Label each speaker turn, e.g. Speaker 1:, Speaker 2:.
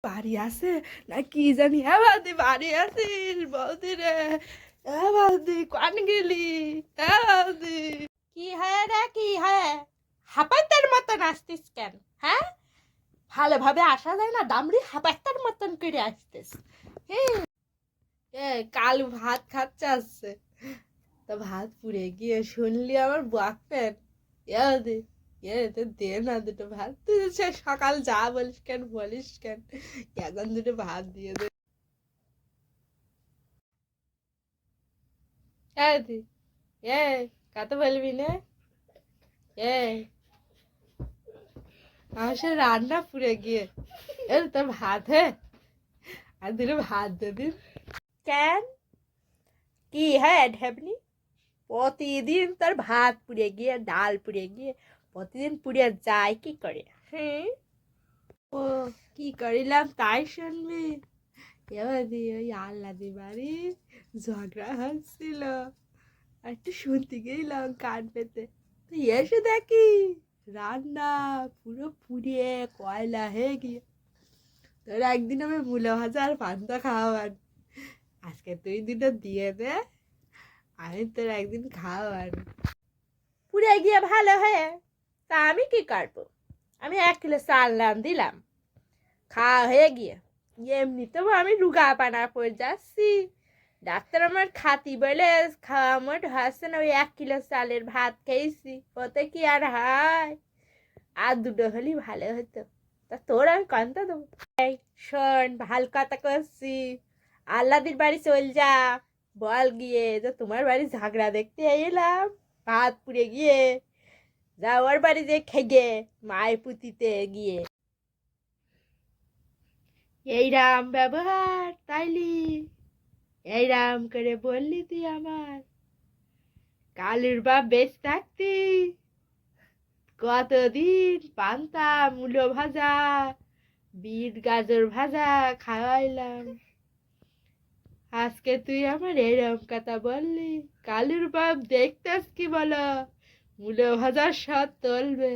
Speaker 1: বাড়ি আছে না কি জানি। হ্যাঁ বৌদি বাড়ি আছিস বৌদি রে? হ্যাঁ বৌদি কন গেলি? হ্যাঁ বৌদি।
Speaker 2: কি হয় রে, কি হয়? হাঁপাইতের মতন আসতিস কেন? হ্যাঁ, ভালোভাবে আসা যায় না? দামড়ি হাঁপাইতের মতন করে আসতিস।
Speaker 1: কাল ভাত খাচ্ছে আসছে, তা ভাত পুড়ে গিয়ে শুনলি আমার বাপের। এ বৌদি তো দে না দুটো ভাত, তুই সে সকাল যা বলিস কেন এখন দুটো ভাত দিয়ে দে। দি কত বলবি না? আমার সে রান্না পুড়ে গিয়ে তোর ভাত আর দুটো ভাত দে দিন।
Speaker 2: কেন, কি হয় ঢেবনি? প্রতিদিন তোর ভাত পুড়ে গিয়ে, ডাল পুড়ে গিয়ে প্রতিদিন পুড়ে যায় কি করে?
Speaker 1: ও কি করিলাম তাই শুনবি? এবার ওই আল্লাদি বাড়ি ঝগড়া হচ্ছিল, একটু শুনতে গেলাম কান পেতে, তো এসে দেখি রান্না পুরো পুড়িয়ে কয়লা হয়ে গিয়ে। তোর একদিন আমি মূলো ভাজা আর পান্তা খাওয়ার, আজকে তুই দুটো দিয়ে দে, আমি তোর একদিন খাওয়ার।
Speaker 2: পুড়ে গিয়ে ভালো হয়ে তা আমি কি করবো? আমি 1 কিলো চাল নাম দিলাম, খাওয়া হয়ে গিয়ে এমনিতেও আমি রুগা পানা পড়ে যাচ্ছি। ডাক্তার আমার খাতি বলে খাওয়া মোট হচ্ছে না, ওই 1 কিলো চালের ভাত খেয়েছি, ওতে কি আর হয়? আর দুটো হলেই ভালো হতো। তা তোর আমি কান্তা দেবো? এই শোন, ভাল কথা করছি, আল্লাদির বাড়ি চল যা, বল গিয়ে যে তোমার বাড়ি ঝগড়া দেখতে এলাম, ভাত পুড়ে গিয়ে যা ওর বাড়ি যে খেগে মায়ের পুঁতিতে গিয়ে। এই রাম ব্যবহার তাইলি, এই রাম করে বললি তুই আমার? কালুর বাপ বেশ থাকতি কতদিন পান্তা মূলো ভাজা বিট গাজর ভাজা খাওয়াইলাম, আজকে তুই আমার এরম কথা বললি? কালুর বাপ দেখতেস কি বলো, মূলো ভাজার স্বাদ তুলবে।